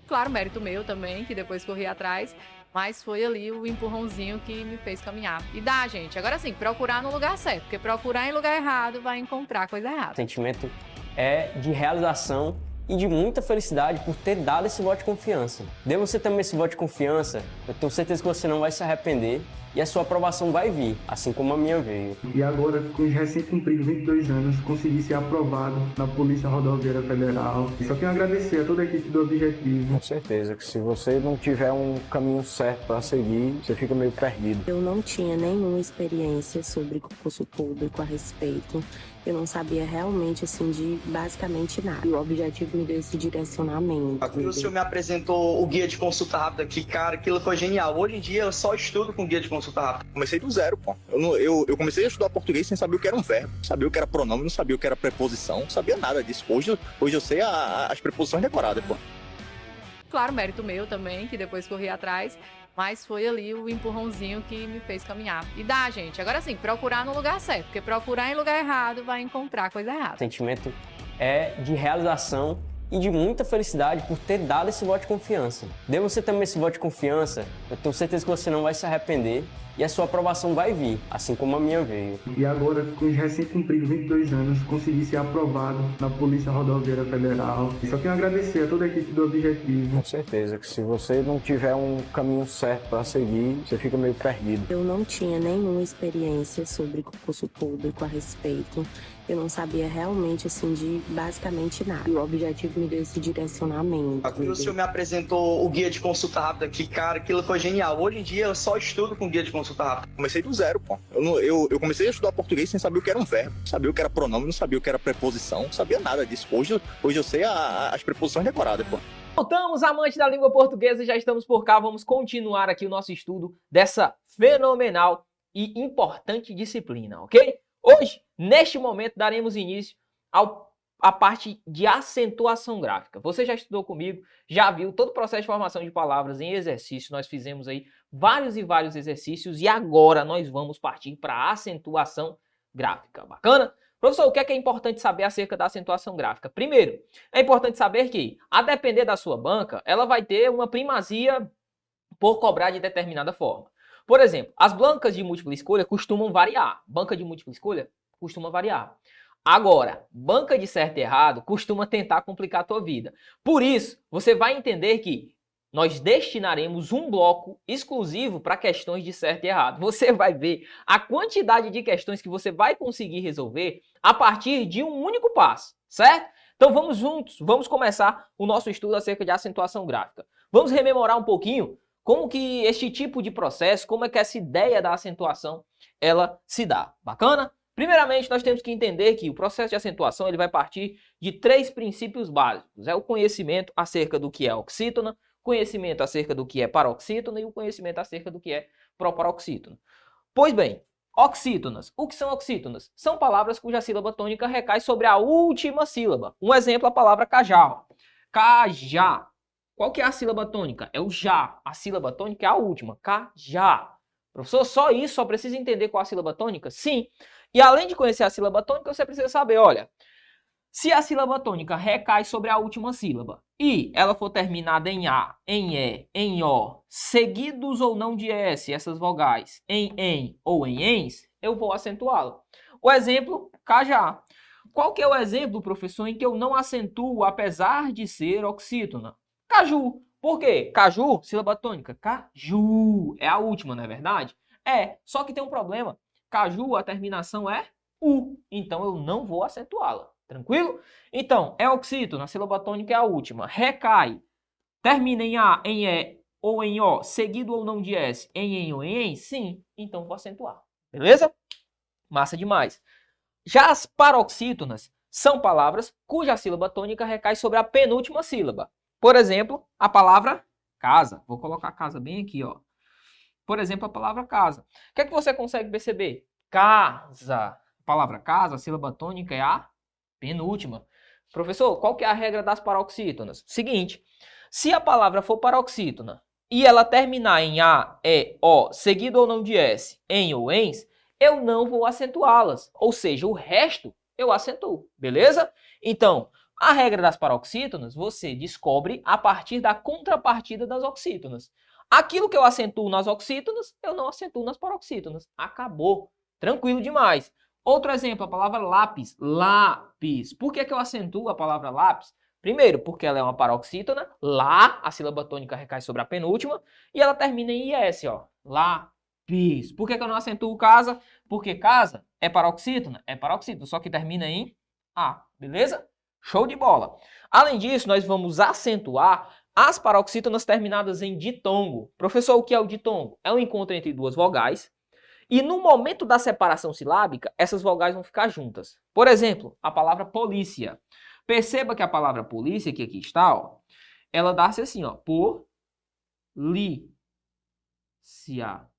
Claro, mérito meu também, que depois corri atrás, mas foi ali o empurrãozinho que me fez caminhar. E dá, gente. Agora sim, procurar no lugar certo, porque procurar em lugar errado vai encontrar coisa errada. O sentimento é de realização e de muita felicidade por ter dado esse voto de confiança. Dê você também esse voto de confiança, eu tenho certeza que você não vai se arrepender e a sua aprovação vai vir, assim como a minha veio. E agora, com os recém-cumpridos 22 anos, consegui ser aprovado na Polícia Rodoviária Federal. E só tenho a agradecer a toda a equipe do Objetivo. Com certeza que se você não tiver um caminho certo para seguir, você fica meio perdido. Eu não tinha nenhuma experiência sobre concurso público a respeito. Eu não sabia realmente, assim, de basicamente nada. E o Objetivo me deu esse direcionamento. O senhor me apresentou o guia de consulta rápida, que, cara, aquilo foi genial. Hoje em dia eu só estudo com guia de consulta rápida. Comecei do zero, pô. Eu comecei a estudar português sem saber o que era um verbo, sabia o que era pronome, não sabia o que era preposição, não sabia nada disso. Hoje eu sei as preposições decoradas, pô. Claro, mérito meu também, que depois corri atrás, mas foi ali o empurrãozinho que me fez caminhar. E dá, gente. Agora sim, procurar no lugar certo, porque procurar em lugar errado vai encontrar coisa errada. O sentimento é de realização e de muita felicidade por ter dado esse voto de confiança. Dê você também esse voto de confiança, eu tenho certeza que você não vai se arrepender e a sua aprovação vai vir, assim como a minha veio. E agora, com os recém-cumpridos 22 anos, consegui ser aprovado na Polícia Rodoviária Federal. E só tenho a agradecer a toda a equipe do Objetivo. Com certeza que se você não tiver um caminho certo para seguir, você fica meio perdido. Eu não tinha nenhuma experiência sobre concurso público a respeito. Eu não sabia realmente, assim, de basicamente nada. E o Objetivo me deu esse direcionamento. O senhor me apresentou o guia de consulta rápida, que, cara, aquilo foi genial. Hoje em dia eu só estudo com guia de consulta rápida. Comecei do zero, pô. Eu comecei a estudar português sem saber o que era um verbo, não sabia o que era pronome, não sabia o que era preposição, não sabia nada disso. Hoje eu sei as preposições decoradas, pô. Voltamos, amantes da língua portuguesa, já estamos por cá, vamos continuar aqui o nosso estudo dessa fenomenal e importante disciplina, ok? Hoje, neste momento, daremos início à parte de acentuação gráfica. Você já estudou comigo, já viu todo o processo de formação de palavras em exercício, nós fizemos aí vários e vários exercícios e agora nós vamos partir para a acentuação gráfica. Bacana? Professor, o que é importante saber acerca da acentuação gráfica? Primeiro, é importante saber que, a depender da sua banca, ela vai ter uma primazia por cobrar de determinada forma. Por exemplo, as bancas de múltipla escolha costumam variar. Banca de múltipla escolha costuma variar. Agora, banca de certo e errado costuma tentar complicar a tua vida. Por isso, você vai entender que nós destinaremos um bloco exclusivo para questões de certo e errado. Você vai ver a quantidade de questões que você vai conseguir resolver a partir de um único passo, certo? Então vamos juntos, vamos começar o nosso estudo acerca de acentuação gráfica. Vamos rememorar um pouquinho como que este tipo de processo, como é que essa ideia da acentuação, ela se dá. Bacana? Primeiramente, nós temos que entender que o processo de acentuação ele vai partir de três princípios básicos. É o conhecimento acerca do que é oxítona, conhecimento acerca do que é paroxítona e o conhecimento acerca do que é proparoxítona. Pois bem, oxítonas. O que são oxítonas? São palavras cuja sílaba tônica recai sobre a última sílaba. Um exemplo, a palavra cajá. Cajá. Qual que é a sílaba tônica? É o já. A sílaba tônica é a última. Cajá. Professor, só isso? Só precisa entender qual é a sílaba tônica? Sim. E além de conhecer a sílaba tônica, você precisa saber, olha, se a sílaba tônica recai sobre a última sílaba e ela for terminada em A, em E, em O, seguidos ou não de S, essas vogais, em ou em ens, eu vou acentuá-la. O exemplo, cajá. Qual que é o exemplo, professor, em que eu não acentuo apesar de ser oxítona? Caju. Por quê? Caju, sílaba tônica. Caju. É a última, não é verdade? É, só que tem um problema. Caju, a terminação é U. Então eu não vou acentuá-la. Tranquilo? Então, é oxítona, a sílaba tônica é a última. Recai. Termina em A, em E ou em O, seguido ou não de S, em ou em? Sim. Então vou acentuar. Beleza? Massa demais. Já as paroxítonas são palavras cuja sílaba tônica recai sobre a penúltima sílaba. Por exemplo, a palavra casa. Vou colocar casa bem aqui, ó. Por exemplo, a palavra casa. O que é que você consegue perceber? Casa. A palavra casa, a sílaba tônica é a penúltima. Professor, qual que é a regra das paroxítonas? Seguinte, se a palavra for paroxítona e ela terminar em A, E, O, seguido ou não de S, em ou ens, eu não vou acentuá-las. Ou seja, o resto eu acentuo. Beleza? Então, A regra das paroxítonas você descobre a partir da contrapartida das oxítonas. Aquilo que eu acentuo nas oxítonas, eu não acentuo nas paroxítonas. Acabou. Tranquilo demais. Outro exemplo, a palavra lápis. Lápis. Por que eu acentuo a palavra lápis? Primeiro, porque ela é uma paroxítona. Lá, a sílaba tônica recai sobre a penúltima. E ela termina em IS, ó. Lápis. Por que eu não acentuo casa? Porque casa é paroxítona. É paroxítona, só que termina em A. Beleza? Show de bola. Além disso, nós vamos acentuar as paroxítonas terminadas em ditongo. Professor, o que é o ditongo? É um encontro entre duas vogais. E no momento da separação silábica, essas vogais vão ficar juntas. Por exemplo, a palavra polícia. Perceba que a palavra polícia, que aqui está, ó, ela dá-se assim, ó, polícia.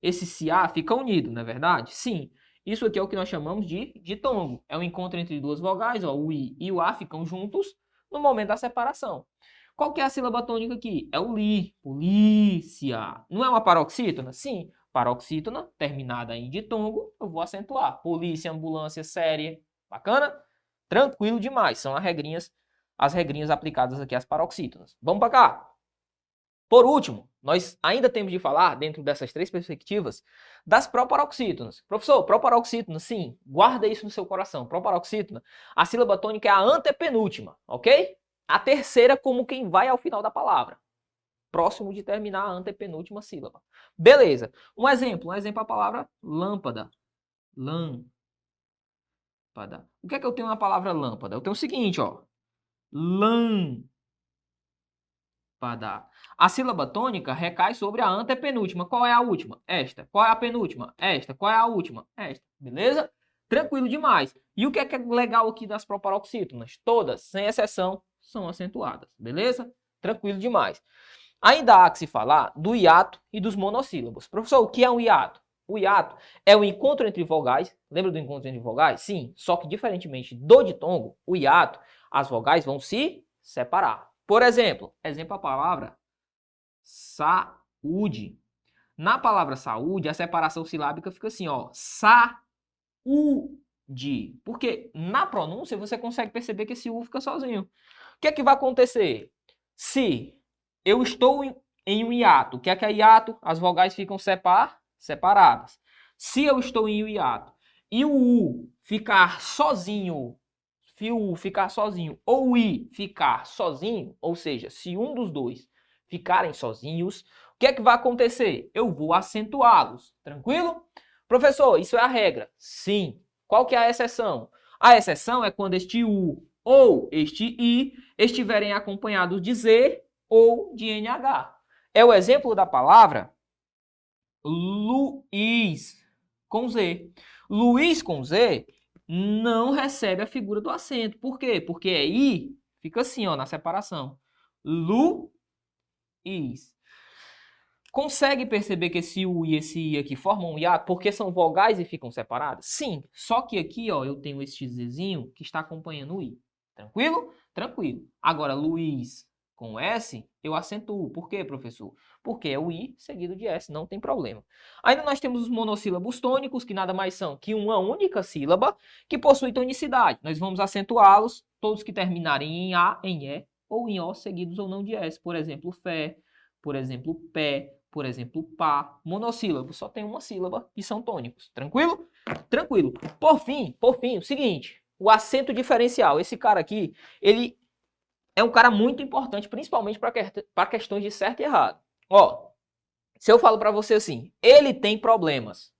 Esse cia fica unido, não é verdade? Sim. Isso aqui é o que nós chamamos de ditongo. É um encontro entre duas vogais, ó, o I e o A ficam juntos no momento da separação. Qual que é a sílaba tônica aqui? É o li. Polícia. Não é uma paroxítona? Sim. Paroxítona, terminada em ditongo, eu vou acentuar. Polícia, ambulância, série. Bacana? Tranquilo demais. São as regrinhas aplicadas aqui às paroxítonas. Vamos para cá. Por último, nós ainda temos de falar, dentro dessas três perspectivas, das proparoxítonas. Professor, proparoxítona, sim, guarda isso no seu coração. Proparoxítona, a sílaba tônica é a antepenúltima, ok? A terceira como quem vai ao final da palavra. Próximo de terminar a antepenúltima sílaba. Beleza. Um exemplo a palavra lâmpada. Lâmpada. O que é que eu tenho na palavra lâmpada? Eu tenho o seguinte, ó. Lâmpada. A sílaba tônica recai sobre a antepenúltima. Qual é a última? Esta. Qual é a penúltima? Esta. Qual é a última? Esta. Beleza? Tranquilo demais. E o que é legal aqui das proparoxítonas? Todas, sem exceção, são acentuadas. Beleza? Tranquilo demais. Ainda há que se falar do hiato e dos monossílabos. Professor, o que é um hiato? O hiato é o encontro entre vogais. Lembra do encontro entre vogais? Sim, só que diferentemente do ditongo, o hiato, as vogais vão se separar. Por exemplo, a palavra saúde. Na palavra saúde, a separação silábica fica assim, ó, saúde. Porque na pronúncia você consegue perceber que esse U fica sozinho. O que é que vai acontecer? Se eu estou em um hiato, o que é hiato? As vogais ficam separadas. Se eu estou em um hiato e o U ficar sozinho, se o U ficar sozinho ou o I ficar sozinho, ou seja, se um dos dois ficarem sozinhos, o que é que vai acontecer? Eu vou acentuá-los. Tranquilo? Professor, isso é a regra? Sim. Qual que é a exceção? A exceção é quando este U ou este I estiverem acompanhados de Z ou de NH. É o exemplo da palavra Luiz com Z. Luiz com Z não recebe a figura do acento. Por quê? Porque é I, fica assim, ó, na separação. Luiz. Consegue perceber que esse U e esse I aqui formam um hiato porque são vogais e ficam separadas? Sim. Só que aqui, ó, eu tenho este Zzinho que está acompanhando o I. Tranquilo? Tranquilo. Agora, Luiz com S, eu acentuo. Por quê, professor? Porque é o I seguido de S, não tem problema. Ainda nós temos os monossílabos tônicos, que nada mais são que uma única sílaba que possui tonicidade. Nós vamos acentuá-los, todos que terminarem em A, em E ou em O, seguidos ou não de S. Por exemplo, fé, por exemplo, pé, por exemplo, pá. Monossílabo, só tem uma sílaba e são tônicos. Tranquilo? Tranquilo. Por fim, o seguinte, o acento diferencial. Esse cara aqui, ele é um cara muito importante, principalmente para questões de certo e errado. Ó, se eu falo para você assim, ele tem problemas,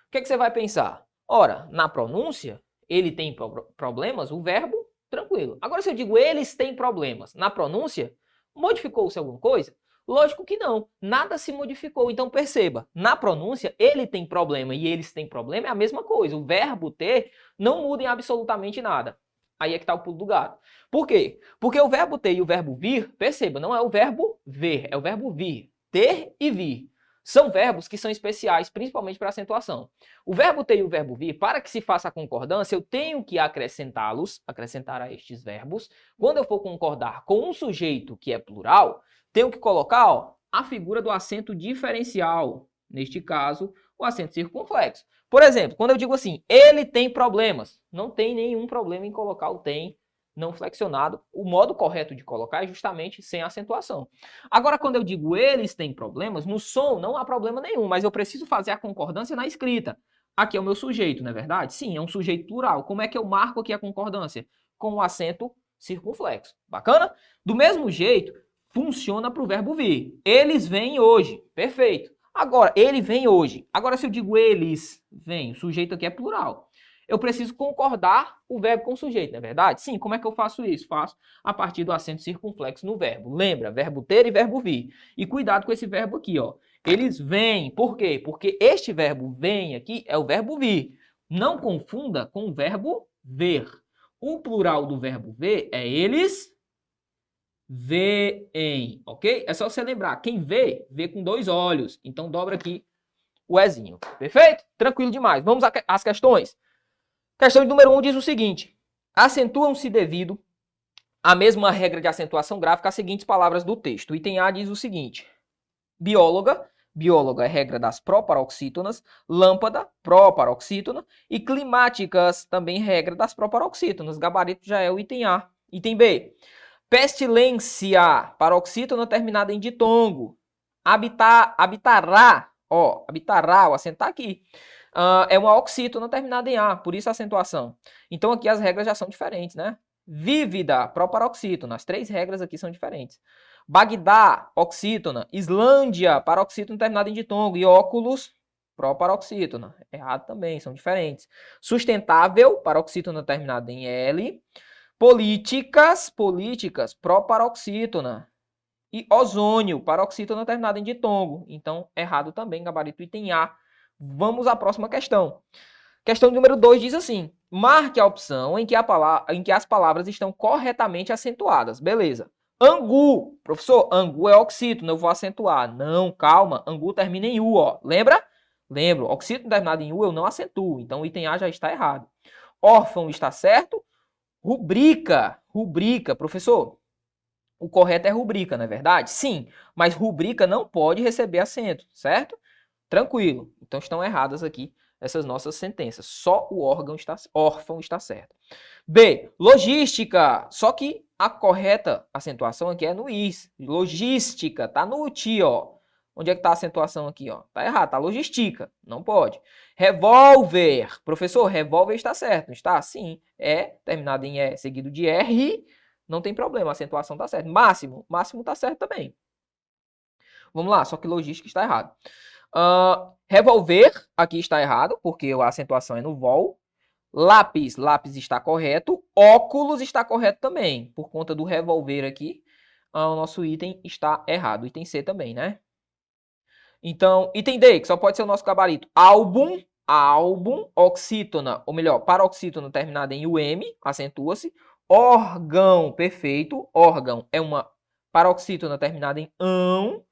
o que você vai pensar? Ora, na pronúncia, ele tem problemas, o verbo, tranquilo. Agora, se eu digo eles têm problemas, na pronúncia, modificou-se alguma coisa? Lógico que não, nada se modificou. Então perceba, na pronúncia, ele tem problema e eles têm problema é a mesma coisa. O verbo ter não muda em absolutamente nada. Aí é que está o pulo do gato. Por quê? Porque o verbo ter e o verbo vir, perceba, não é o verbo ver, é o verbo vir. Ter e vir. São verbos que são especiais, principalmente para acentuação. O verbo ter e o verbo vir, para que se faça a concordância, eu tenho que acrescentá-los, acrescentar a estes verbos. Quando eu for concordar com um sujeito que é plural, tenho que colocar, ó, a figura do acento diferencial. Neste caso, o acento circunflexo. Por exemplo, quando eu digo assim, ele tem problemas, não tem nenhum problema em colocar o tem não flexionado. O modo correto de colocar é justamente sem acentuação. Agora, quando eu digo eles têm problemas, no som não há problema nenhum, mas eu preciso fazer a concordância na escrita. Aqui é o meu sujeito, não é verdade? Sim, é um sujeito plural. Como é que eu marco aqui a concordância? Com o acento circunflexo. Bacana? Do mesmo jeito, funciona para o verbo vir. Eles vêm hoje. Perfeito. Agora, ele vem hoje. Agora, se eu digo eles vêm, o sujeito aqui é plural. Eu preciso concordar o verbo com o sujeito, não é verdade? Sim, como é que eu faço isso? Faço a partir do acento circunflexo no verbo. Lembra, verbo ter e verbo vir. E cuidado com esse verbo aqui, ó. Eles vêm. Por quê? Porque este verbo vem aqui é o verbo vir. Não confunda com o verbo ver. O plural do verbo ver é eles veem, ok? É só você lembrar, quem vê, vê com 2 olhos. Então dobra aqui o ezinho. Perfeito? Tranquilo demais. Vamos às questões. Questão número 1 diz o seguinte: acentuam-se devido à mesma regra de acentuação gráfica as seguintes palavras do texto. O item A diz o seguinte: bióloga, bióloga é regra das proparoxítonas, lâmpada, proparoxítona, e climáticas, também regra das proparoxítonas. Gabarito já é o item A. Item B: pestilência, paroxítona terminada em ditongo. Habitará, ó, habitará, o acento tá aqui. É uma oxítona terminada em A, por isso a acentuação. Então aqui as regras já são diferentes, né? Vívida, proparoxítona, as 3 regras aqui são diferentes. Bagdá, oxítona. Islândia, paroxítona terminada em ditongo. E óculos, proparoxítona. Errado também, são diferentes. Sustentável, paroxítona terminada em L. Políticas, proparoxítona. E ozônio, paroxítona terminada em ditongo. Então, errado também, gabarito item A. Vamos à próxima questão. Questão número 2 diz assim: marque a opção em que as palavras estão corretamente acentuadas. Beleza. Angu. Professor, angu é oxítono, eu vou acentuar. Não, calma. Angu termina em U, ó. Lembra? Lembro. Oxítono terminado em U eu não acentuo. Então o item A já está errado. Órfão está certo. Rubrica. Rubrica. Professor, o correto é rubrica, não é verdade? Sim, mas rubrica não pode receber acento, certo? Tranquilo. Então estão erradas aqui essas nossas sentenças. Só o órfão está certo. B. Logística. Só que a correta acentuação aqui é no is. Logística. Tá no ti, ó. Onde é que tá a acentuação aqui, ó? Tá errado. Tá logística. Não pode. Revólver. Professor, revólver está certo. Não está? Sim. É terminado em E seguido de R. Não tem problema. A acentuação tá certa. Máximo. Máximo tá certo também. Vamos lá. Só que logística está errado. Revolver, aqui está errado, porque a acentuação é no vol. Lápis, lápis está correto. Óculos está correto também. Por conta do revolver aqui, o nosso item está errado. Item C também, né? Então, item D, que só pode ser o nosso gabarito. Álbum, oxítona, ou melhor, paroxítona terminada em UM, acentua-se. Órgão, perfeito. Órgão é uma paroxítona terminada em ão.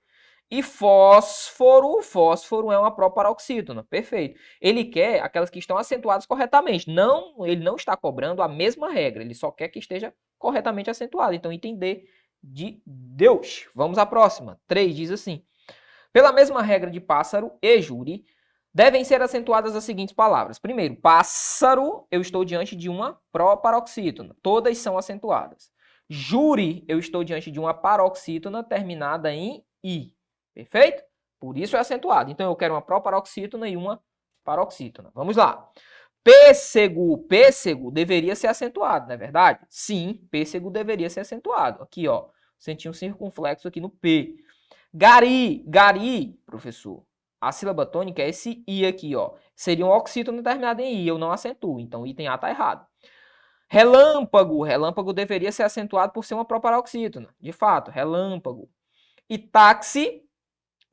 E fósforo, fósforo é uma proparoxítona, perfeito. Ele quer aquelas que estão acentuadas corretamente. Não, ele não está cobrando a mesma regra, ele só quer que esteja corretamente acentuado. Então, item D de Deus. Vamos à próxima. 3 diz assim: pela mesma regra de pássaro e júri, devem ser acentuadas as seguintes palavras. Primeiro, pássaro, eu estou diante de uma proparoxítona. Todas são acentuadas. Júri, eu estou diante de uma paroxítona terminada em I. Perfeito? Por isso é acentuado. Então eu quero uma proparoxítona e uma paroxítona. Vamos lá. Pêssego. Pêssego deveria ser acentuado, não é verdade? Sim, pêssego deveria ser acentuado. Aqui, ó. Senti um circunflexo aqui no P. Gari. Gari, professor. A sílaba tônica é esse I aqui, ó. Seria um oxítona terminado em I. Eu não acentuo. Então o item A está errado. Relâmpago. Relâmpago deveria ser acentuado por ser uma proparoxítona. De fato, relâmpago. E táxi.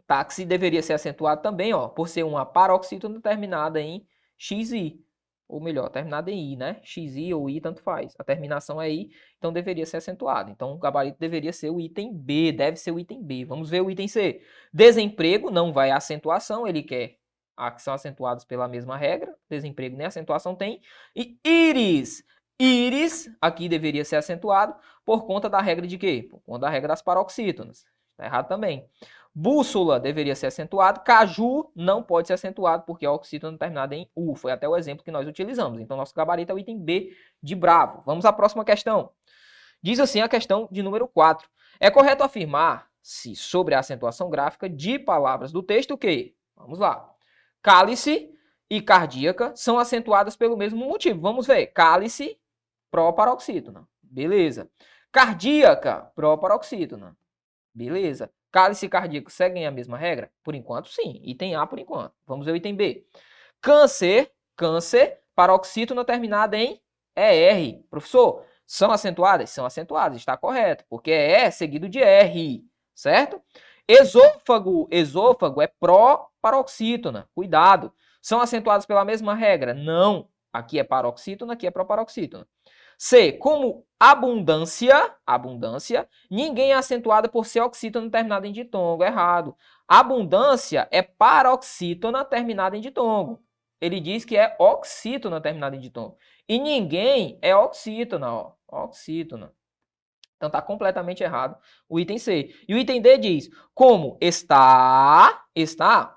Táxi deveria ser acentuado também, ó, por ser uma paroxítona terminada em XI. Ou melhor, terminada em I, né? XI ou I, tanto faz. A terminação é I, então deveria ser acentuado. Então o gabarito deveria ser o item B, deve ser o item B. Vamos ver o item C. Desemprego, não vai a acentuação, ele quer que são acentuados pela mesma regra. Desemprego nem acentuação tem. E íris. Íris, aqui deveria ser acentuado por conta da regra de quê? Por conta da regra das paroxítonas. Tá errado também. Bússola deveria ser acentuado. Caju não pode ser acentuado porque é oxítona terminada em U. Foi até o exemplo que nós utilizamos. Então, nosso gabarito é o item B de Bravo. Vamos à próxima questão. Diz assim a questão de número 4. É correto afirmar-se sobre a acentuação gráfica de palavras do texto que, vamos lá, cálice e cardíaca são acentuadas pelo mesmo motivo. Vamos ver. Cálice, proparoxítona. Beleza. Cardíaca, proparoxítona. Beleza. Cálice e cardíaco seguem a mesma regra? Por enquanto, sim. Item A, por enquanto. Vamos ver o item B. Câncer, paroxítona terminada em ER. Professor, são acentuadas? São acentuadas, está correto. Porque é E seguido de R, certo? Esôfago é proparoxítona. Cuidado. São acentuadas pela mesma regra? Não. Aqui é paroxítona, aqui é proparoxítona. C, como abundância, ninguém é acentuada por ser oxítona terminada em ditongo. Errado. Abundância é paroxítona terminada em ditongo. Ele diz que é oxítona terminada em ditongo. E ninguém é oxítona, ó. Oxítona. Então tá completamente errado o item C. E o item D diz, como está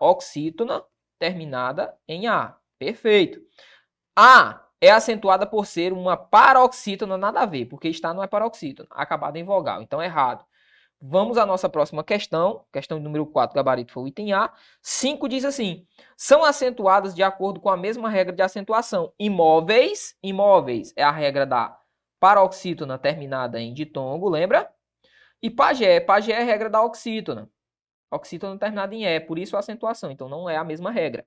oxítona terminada em A. Perfeito. A é acentuada por ser uma paroxítona, nada a ver, porque está não é paroxítona, acabada em vogal, então é errado. Vamos à nossa próxima questão, questão número 4, gabarito foi o item A. 5 diz assim, são acentuadas de acordo com a mesma regra de acentuação. Imóveis é a regra da paroxítona terminada em ditongo, lembra? E pajé é a regra da oxítona terminada em E, por isso a acentuação, então não é a mesma regra.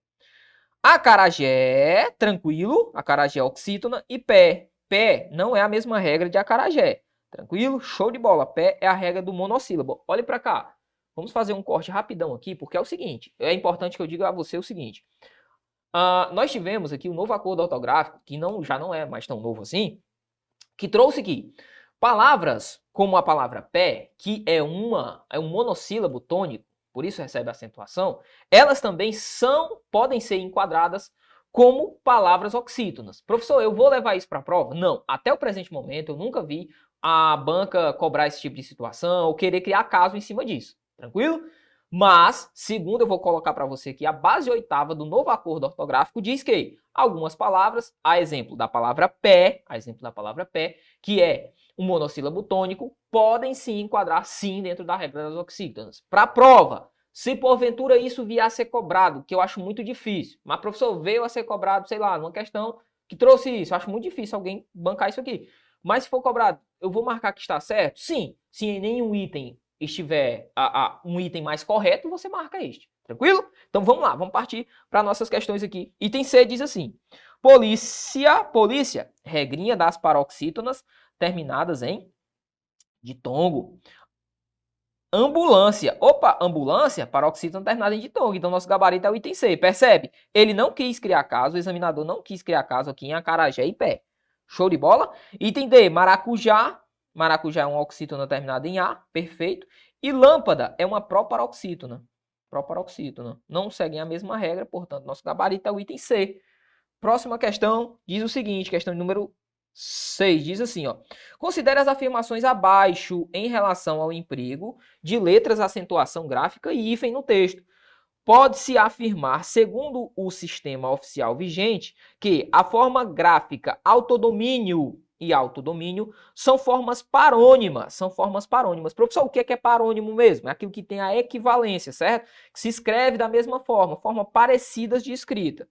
Acarajé, tranquilo, acarajé oxítona e pé não é a mesma regra de acarajé. Tranquilo? Show de bola. Pé é a regra do monossílabo. Olhe para cá. Vamos fazer um corte rapidão aqui, porque é o seguinte, é importante que eu diga a você o seguinte. Nós tivemos aqui um novo acordo ortográfico, que já não é mais tão novo assim, que trouxe aqui palavras como a palavra pé, que é um monossílabo tônico, por isso recebe acentuação, elas também podem ser enquadradas como palavras oxítonas. Professor, eu vou levar isso para a prova? Não. Até o presente momento, eu nunca vi a banca cobrar esse tipo de situação ou querer criar caso em cima disso. Tranquilo? Mas, segundo eu vou colocar para você aqui, a base 8ª do novo acordo ortográfico diz que algumas palavras, a exemplo da palavra pé, que é um monossílabo tônico, podem se enquadrar sim dentro da regra das oxítonas. Para a prova, se porventura isso vier a ser cobrado, que eu acho muito difícil, mas professor, veio a ser cobrado, sei lá, numa questão que trouxe isso, eu acho muito difícil alguém bancar isso aqui. Mas se for cobrado, eu vou marcar que está certo? Sim. Se em nenhum item estiver um item mais correto, você marca este. Tranquilo? Então vamos lá, vamos partir para nossas questões aqui. Item C diz assim, polícia, regrinha das paroxítonas terminadas em ditongo. Ambulância, paroxítona terminada em ditongo, então nosso gabarito é o item C, percebe? Ele não quis criar caso, o examinador não quis criar caso aqui em acarajé e pé. Show de bola? Item D, maracujá é uma oxítona terminada em A, perfeito. E lâmpada é uma proparoxítona. Não seguem a mesma regra, portanto, nosso gabarito é o item C. Próxima questão diz o seguinte, questão número 6, diz assim, ó. Considere as afirmações abaixo em relação ao emprego de letras, acentuação gráfica e hífen no texto. Pode-se afirmar, segundo o sistema oficial vigente, que a forma gráfica autodomínio e autodomínio são formas parônimas. Professor, o que é parônimo mesmo? É aquilo que tem a equivalência, certo? Que se escreve da mesma forma parecidas de escrita.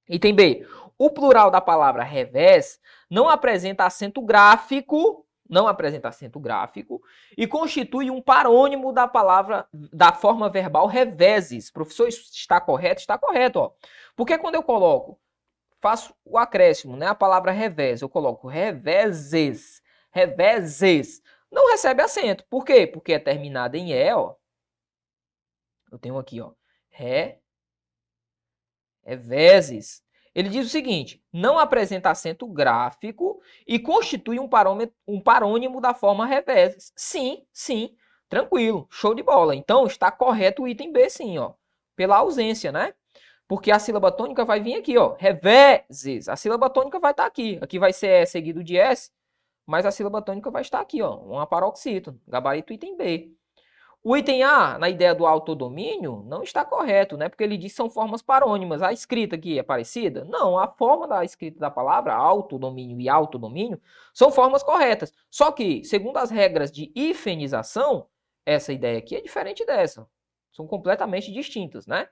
Item B. O plural da palavra revés não apresenta acento gráfico e constitui um parônimo da forma verbal reveses. Professor, isso está correto? Está correto, ó. Porque quando eu faço o acréscimo, né, a palavra revés, eu coloco reveses, não recebe acento. Por quê? Porque é terminada em E, ó. Eu tenho aqui, ó, reveses. Ele diz o seguinte, não apresenta acento gráfico e constitui um parônimo da forma reveses. Sim, tranquilo, show de bola. Então, está correto o item B, sim, ó, pela ausência, né? Porque a sílaba tônica vai vir aqui, ó, reveses. A sílaba tônica vai estar aqui. Aqui vai ser E seguido de S, mas a sílaba tônica vai estar aqui, ó, uma paroxítona, gabarito item B. O item A, na ideia do autodomínio, não está correto, né? Porque ele diz que são formas parônimas. A escrita aqui é parecida? Não, a forma da escrita da palavra, autodomínio e autodomínio, são formas corretas. Só que, segundo as regras de hifenização, essa ideia aqui é diferente dessa. São completamente distintas, né?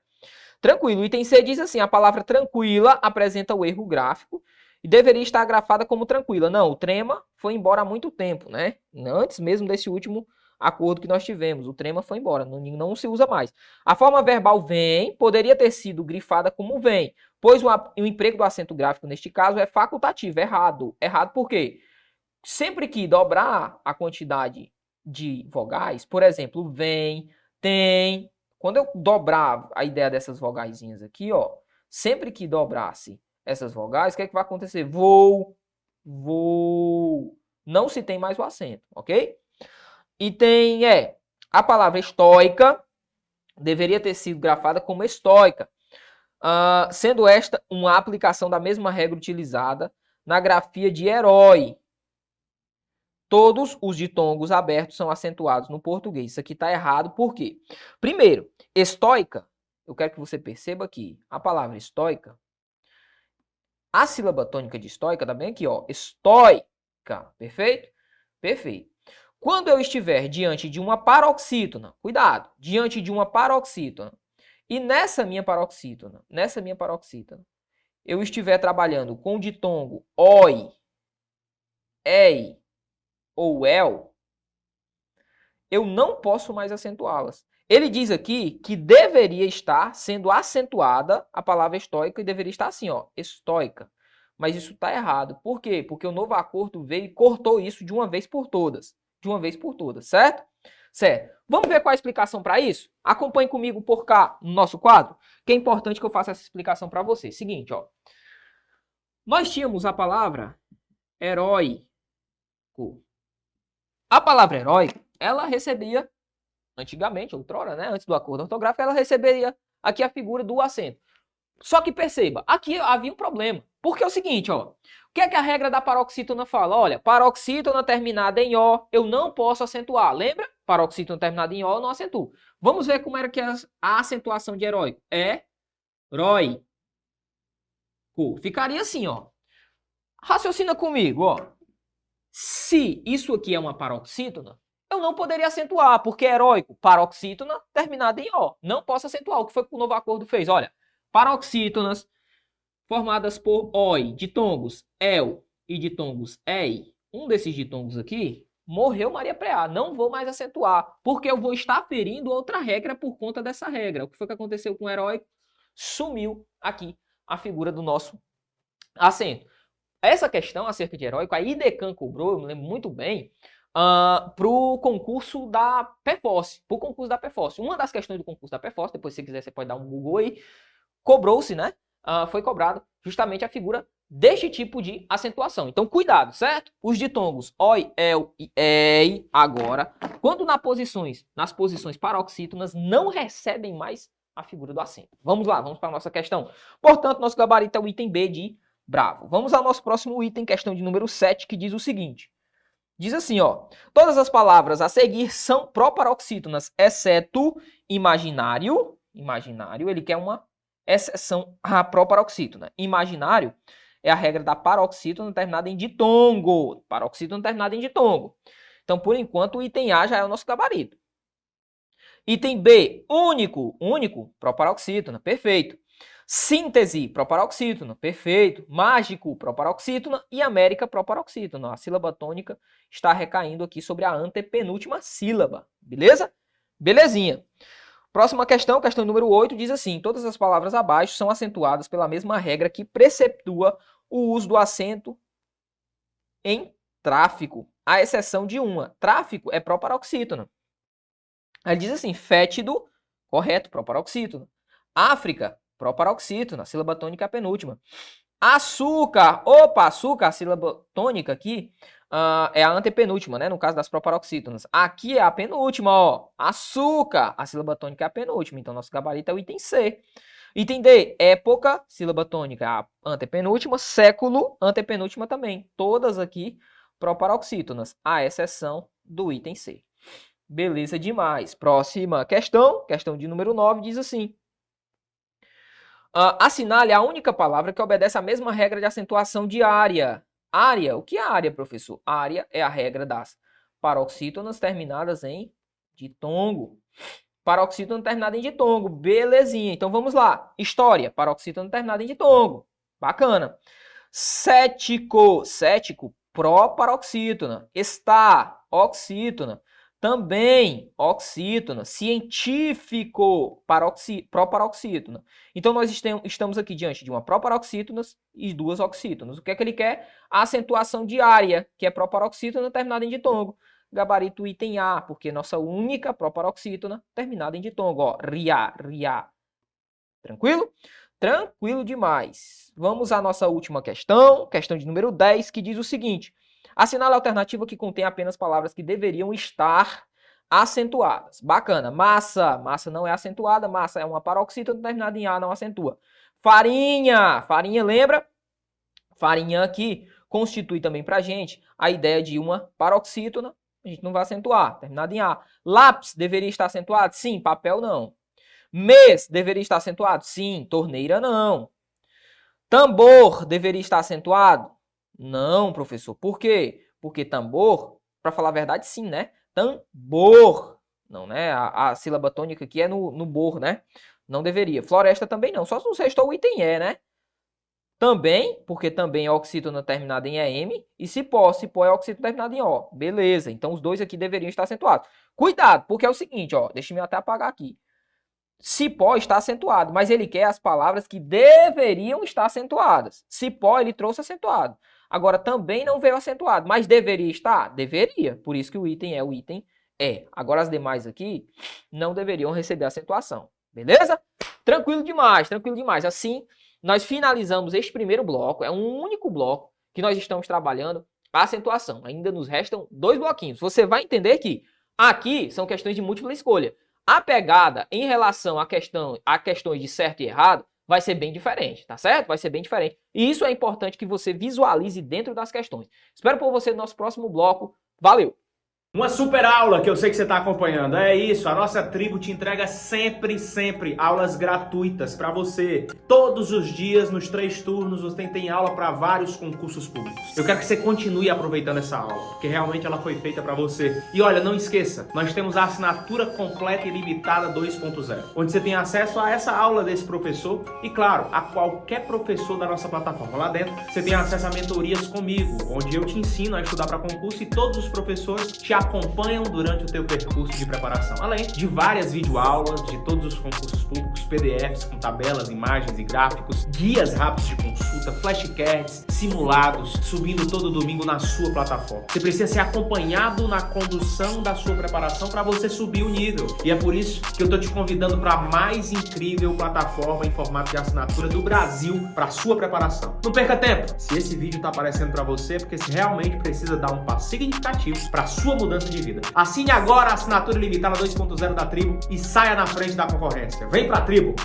Tranquilo. O item C diz assim, a palavra tranquila apresenta o erro gráfico e deveria estar grafada como tranquila. Não, o trema foi embora há muito tempo, né? Antes mesmo desse último acordo que nós tivemos. O trema foi embora, não se usa mais. A forma verbal vem poderia ter sido grifada como vem, pois o emprego do acento gráfico neste caso é facultativo. Errado. Errado por quê? Sempre que dobrar a quantidade de vogais, por exemplo, vem, tem. Quando eu dobrar a ideia dessas vogaizinhas aqui, ó, sempre que dobrasse essas vogais, o que é que vai acontecer? Vou. Não se tem mais o acento, ok? Item a palavra estoica deveria ter sido grafada como estoica, sendo esta uma aplicação da mesma regra utilizada na grafia de herói. Todos os ditongos abertos são acentuados no português. Isso aqui está errado, por quê? Primeiro, estoica, eu quero que você perceba aqui, a palavra estoica, a sílaba tônica de estoica está bem aqui, ó, estoica, perfeito? Perfeito. Quando eu estiver diante de uma paroxítona, cuidado, diante de uma paroxítona, e nessa minha paroxítona, eu estiver trabalhando com o ditongo oi, ei ou el, eu não posso mais acentuá-las. Ele diz aqui que deveria estar sendo acentuada a palavra estoica e deveria estar assim, ó, estoica. Mas isso está errado. Por quê? Porque o novo acordo veio e cortou isso de uma vez por todas. Certo? Certo. Vamos ver qual é a explicação para isso? Acompanhe comigo por cá no nosso quadro, que é importante que eu faça essa explicação para vocês. Seguinte, ó. Nós tínhamos a palavra heróico. A palavra heróico, ela recebia, antigamente, outrora, né, antes do acordo ortográfico, ela receberia aqui a figura do acento. Só que perceba, aqui havia um problema. Porque é o seguinte, ó. O que é que a regra da paroxítona fala? Olha, paroxítona terminada em O, eu não posso acentuar. Lembra? Paroxítona terminada em O, eu não acentuo. Vamos ver como era que a acentuação de heróico. Heróico. Ficaria assim, ó. Raciocina comigo, ó. Se isso aqui é uma paroxítona, eu não poderia acentuar, porque heróico, paroxítona terminada em O. Não posso acentuar. O que foi que o novo acordo fez? Olha, paroxítonas formadas por oi, ditongos el e ditongos ei. Um desses ditongos aqui morreu Maria Preá. Não vou mais acentuar, porque eu vou estar ferindo outra regra por conta dessa regra. O que foi que aconteceu com o heróico? Sumiu aqui a figura do nosso acento. Essa questão acerca de heróico, a IDECAN cobrou, eu me lembro muito bem, para o concurso da PFOS. Uma das questões do concurso da PFOS, depois se você quiser você pode dar um Google aí, cobrou-se, né? Foi cobrado justamente a figura deste tipo de acentuação. Então, cuidado, certo? Os ditongos oi, el e ei, agora, quando nas posições paroxítonas, não recebem mais a figura do acento. Vamos lá, vamos para a nossa questão. Portanto, nosso gabarito é o item B de bravo. Vamos ao nosso próximo item, questão de número 7, que diz o seguinte. Diz assim, ó. Todas as palavras a seguir são proparoxítonas, exceto imaginário. Imaginário, ele quer uma exceção à proparoxítona. Imaginário é a regra da paroxítona terminada em ditongo. Paroxítona terminada em ditongo. Então, por enquanto, o item A já é o nosso gabarito. Item B, único. Único, proparoxítona. Perfeito. Síntese, proparoxítona. Perfeito. Mágico, proparoxítona. E América, proparoxítona. A sílaba tônica está recaindo aqui sobre a antepenúltima sílaba. Beleza? Belezinha. Próxima questão, questão número 8, diz assim: todas as palavras abaixo são acentuadas pela mesma regra que preceptua o uso do acento em tráfico, à exceção de uma. Tráfico é proparoxítona. Ele diz assim: fétido, correto, proparoxítona. África, proparoxítona, sílaba tônica é a penúltima. Açúcar, açúcar, a sílaba tônica aqui é a antepenúltima, né? No caso das proparoxítonas. Aqui é a penúltima, ó. Açúcar, a sílaba tônica é a penúltima. Então, nosso gabarito é o item C. Item D, época, sílaba tônica, a antepenúltima. Século, antepenúltima também. Todas aqui proparoxítonas, à exceção do item C. Beleza demais. Próxima questão de número 9, diz assim. Assinale a única palavra que obedece à mesma regra de acentuação de área. Área, o que é área, professor? Área é a regra das paroxítonas terminadas em ditongo. Paroxítona terminada em ditongo, belezinha. Então vamos lá. História, paroxítona terminada em ditongo. Bacana. Cético, proparoxítona. Está, oxítona. Também oxítona. Científico, proparoxítona. Então nós estamos aqui diante de uma proparoxítona e duas oxítonas. O que é que ele quer? A acentuação de área, que é proparoxítona terminada em ditongo. Gabarito item A, porque nossa única proparoxítona terminada em ditongo. Ó, riá. Tranquilo? Tranquilo demais. Vamos à nossa última questão de número 10, que diz o seguinte. Assinale a alternativa que contém apenas palavras que deveriam estar acentuadas. Bacana. Massa não é acentuada. Massa é uma paroxítona terminada em A, não acentua. Farinha, lembra? Farinha aqui constitui também pra gente a ideia de uma paroxítona. A gente não vai acentuar, terminada em A. Lápis deveria estar acentuado? Sim, papel não. Mês deveria estar acentuado? Sim, torneira não. Tambor deveria estar acentuado? Não, professor. Por quê? Porque tambor, para falar a verdade, sim, né? Tambor. Não, né? A sílaba tônica aqui é no bor, né? Não deveria. Floresta também não. Só se nos restou o item E, né? Também, porque também é oxítona terminada em EM. E cipó é oxítona terminada em O. Beleza. Então os dois aqui deveriam estar acentuados. Cuidado, porque é o seguinte, ó. Deixa eu até apagar aqui. Cipó está acentuado, mas ele quer as palavras que deveriam estar acentuadas. Cipó ele trouxe acentuado. Agora também não veio acentuado, mas deveria estar? Deveria. Por isso que o item é o item E. Agora as demais aqui não deveriam receber acentuação. Beleza? Tranquilo demais, tranquilo demais. Assim, nós finalizamos este primeiro bloco. É um único bloco que nós estamos trabalhando a acentuação. Ainda nos restam 2 bloquinhos. Você vai entender que aqui são questões de múltipla escolha. A pegada em relação a questões de certo e errado vai ser bem diferente, tá certo? Vai ser bem diferente. E isso é importante que você visualize dentro das questões. Espero por você no nosso próximo bloco. Valeu! Uma super aula que eu sei que você está acompanhando. É isso, a nossa tribo te entrega sempre aulas gratuitas para você. Todos os dias, nos 3 turnos, você tem aula para vários concursos públicos. Eu quero que você continue aproveitando essa aula, porque realmente ela foi feita para você. E olha, não esqueça, nós temos a assinatura completa e limitada 2.0, onde você tem acesso a essa aula desse professor e, claro, a qualquer professor da nossa plataforma. Lá dentro, você tem acesso a mentorias comigo, onde eu te ensino a estudar para concurso e todos os professores te acompanham durante o teu percurso de preparação, além de várias videoaulas de todos os concursos públicos, PDFs com tabelas, imagens e gráficos, guias rápidos de consulta, flashcards, simulados, subindo todo domingo na sua plataforma. Você precisa ser acompanhado na condução da sua preparação para você subir o nível. E é por isso que eu estou te convidando para a mais incrível plataforma em formato de assinatura do Brasil para sua preparação. Não perca tempo! Se esse vídeo está aparecendo para você, é porque você realmente precisa dar um passo significativo para a sua mudança de vida. Assine agora a assinatura ilimitada 2.0 da Tribo e saia na frente da concorrência. Vem pra Tribo!